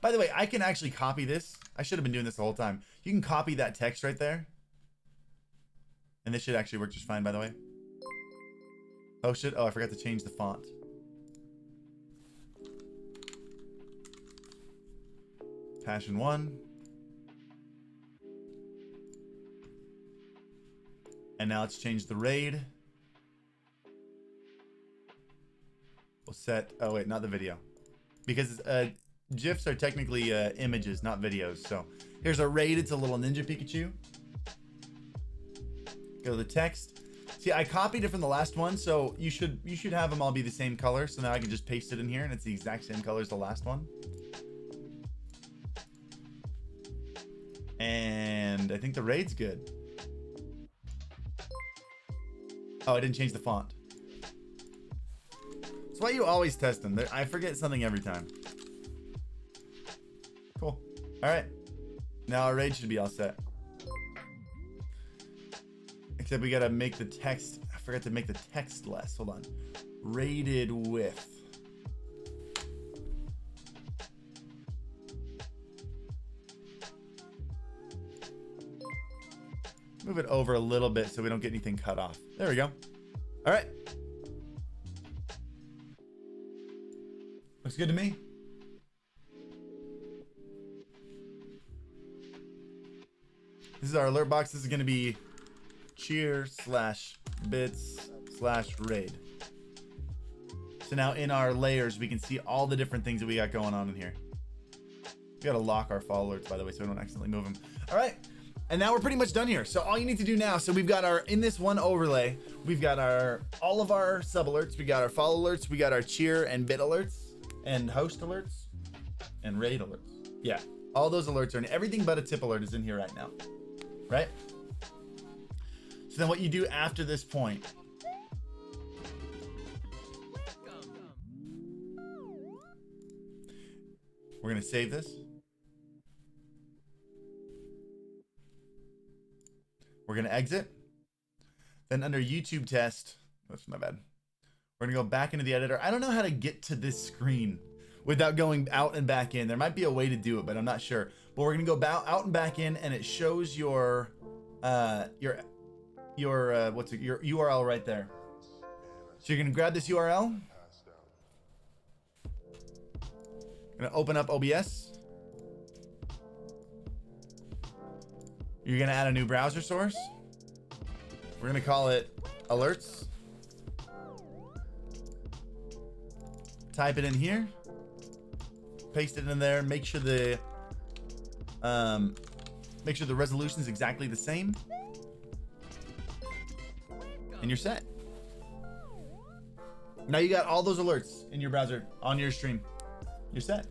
By the way, I can actually copy this. I should have been doing this the whole time. You can copy that text right there. And this should actually work just fine, by the way. Oh, shit. Oh, I forgot to change the font. Passion 1. And now let's change the raid. We'll set, oh wait, not the video. Because GIFs are technically images, not videos. So here's our raid. It's a little ninja Pikachu. Go to the text. See, I copied it from the last one, so you should have them all be the same color. So now I can just paste it in here and it's the exact same color as the last one. And I think the raid's good. Oh, I didn't change the font. That's why you always test them. I forget something every time. Cool. All right. Now our raid should be all set. Except we gotta make the text. I forgot to make the text less. Hold on. Rated with. Move it over a little bit so we don't get anything cut off. There we go. All right. Looks good to me. This is our alert box. This is going to be cheer / bits / raid. So now in our layers, we can see all the different things that we got going on in here. We got to lock our follow alerts, by the way, so we don't accidentally move them. All right. And now we're pretty much done here. So all you need to do now, so we've got our, in this one overlay, we've got all of our sub alerts, we got our follow alerts, we got our cheer and bit alerts, and host alerts, and raid alerts. Yeah, all those alerts are in, everything but a tip alert is in here right now, right? So then what you do after this point, we're gonna save this. We're gonna exit. Then under YouTube test, that's my bad. We're gonna go back into the editor. I don't know how to get to this screen without going out and back in. There might be a way to do it, but I'm not sure. But we're gonna go out and back in, and it shows your URL right there. So you're gonna grab this URL. Gonna open up OBS. You're gonna add a new browser source. We're gonna call it alerts. Type it in here. Paste it in there. Make sure the resolution is exactly the same. And you're set. Now you got all those alerts in your browser on your stream. You're set.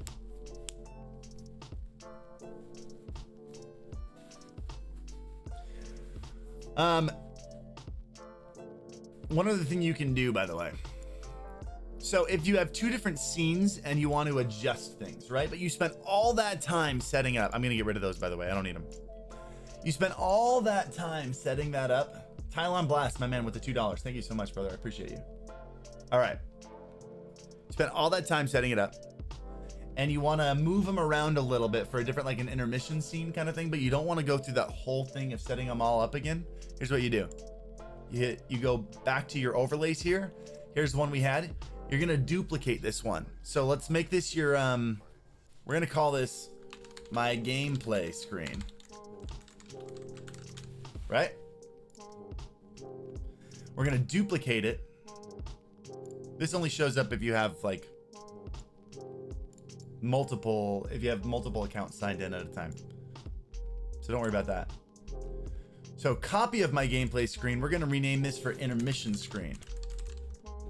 One other thing you can do, by the way. So if you have two different scenes and you want to adjust things, right? But you spent all that time setting up. I'm going to get rid of those, by the way. I don't need them. You spent all that time setting that up. Tylon Blast, my man, with the $2. Thank you so much, brother. I appreciate you. All right. Spent all that time setting it up. And you want to move them around a little bit for a different, like an intermission scene kind of thing. But you don't want to go through that whole thing of setting them all up again. Here's what you do. You go back to your overlays here. Here's the one we had. You're going to duplicate this one. So let's make this your, we're going to call this my gameplay screen. Right? We're going to duplicate it. This only shows up if you have like multiple accounts signed in at a time. So don't worry about that. So copy of my gameplay screen. We're going to rename this for intermission screen.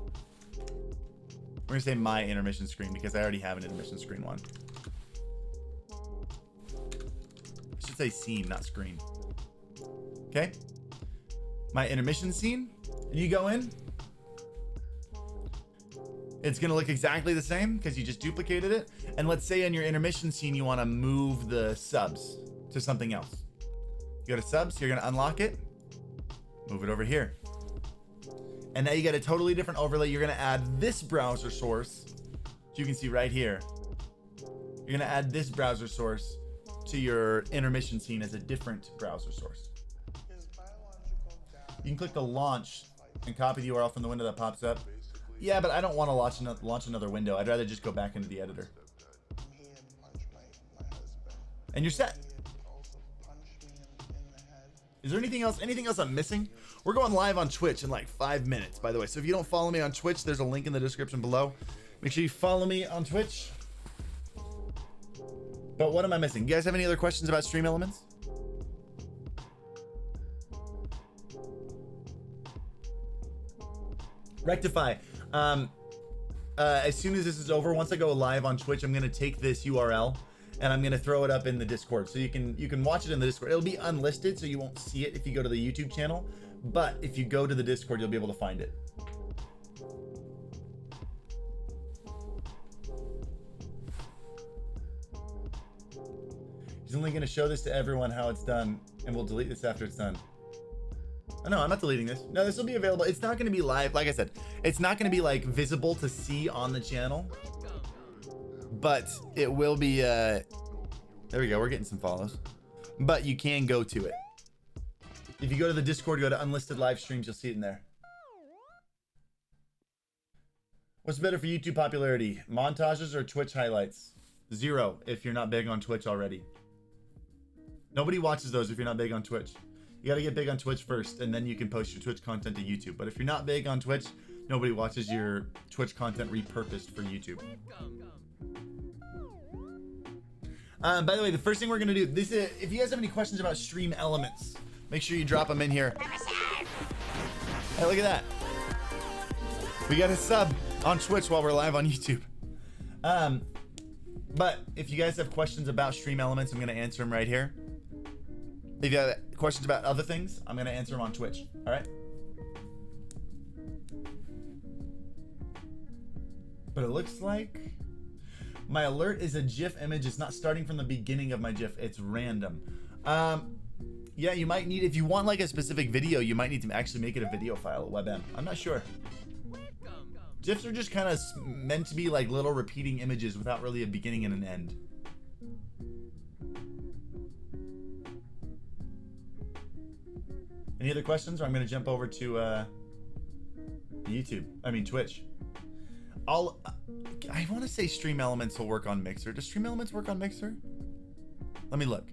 We're going to say my intermission screen because I already have an intermission screen one. I should say scene, not screen. Okay. My intermission scene. And you go in. It's going to look exactly the same because you just duplicated it. And let's say in your intermission scene, you want to move the subs to something else. You go to subs, you're going to unlock it. Move it over here. And now you got a totally different overlay. You're going to add this browser source. So you can see right here. You're going to add this browser source to your intermission scene as a different browser source. You can click the launch and copy the URL from the window that pops up. Yeah, but I don't want to launch another window. I'd rather just go back into the editor. And you're set. Is there anything else? Anything else I'm missing? We're going live on Twitch in like 5 minutes, by the way. So if you don't follow me on Twitch, there's a link in the description below. Make sure you follow me on Twitch. But what am I missing? You guys have any other questions about StreamElements? Rectify. As soon as this is over, once I go live on Twitch, I'm going to take this URL and I'm going to throw it up in the Discord. So you can watch it in the Discord. It'll be unlisted, so you won't see it if you go to the YouTube channel. But if you go to the Discord, you'll be able to find it. He's only going to show this to everyone how it's done, and we'll delete this after it's done. Oh, no, I'm not deleting this. No, this will be available. It's not going to be live. Like I said, it's not going to be like visible to see on the channel, but it will be, there we go. We're getting some follows, but you can go to it. If you go to the Discord, go to unlisted live streams, you'll see it in there. What's better for YouTube popularity? Montages or Twitch highlights? 0 if you're not big on Twitch already. Nobody watches those if you're not big on Twitch. You got to get big on Twitch first, and then you can post your Twitch content to YouTube. But if you're not big on Twitch, nobody watches your Twitch content repurposed for YouTube. By the way, the first thing we're going to do, this is, if you guys have any questions about StreamElements, make sure you drop them in here. Hey, look at that. We got a sub on Twitch while we're live on YouTube. But if you guys have questions about StreamElements, I'm going to answer them right here. If you have questions about other things, I'm going to answer them on Twitch. All right? But it looks like my alert is a GIF image. It's not starting from the beginning of my GIF. It's random. Yeah, you might need, if you want like a specific video, you might need to actually make it a video file, a WebM. I'm not sure. GIFs are just kind of meant to be like little repeating images without really a beginning and an end. Any other questions, or I'm going to jump over to YouTube. I mean Twitch. I want to say StreamElements will work on Mixer. Does StreamElements work on Mixer? Let me look.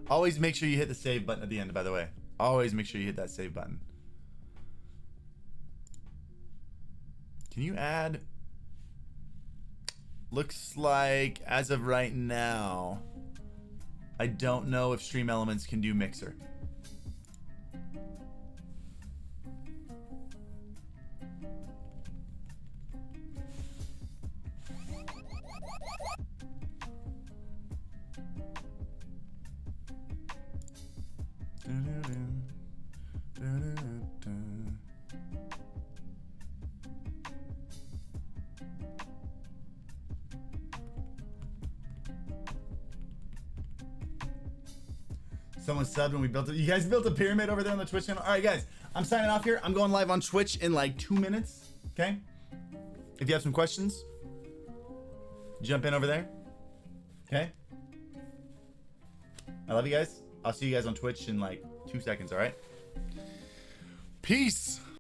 Always make sure you hit the save button at the end, by the way. Always make sure you hit that save button. Can you add? Looks like as of right now, I don't know if StreamElements can do Mixer. Someone subbed when we built it. You guys built a pyramid over there on the Twitch channel. All right, guys, I'm signing off here. I'm going live on Twitch in like 2 minutes. Okay. If you have some questions, jump in over there. Okay. I love you guys. I'll see you guys on Twitch in like 2 seconds. All right. Peace.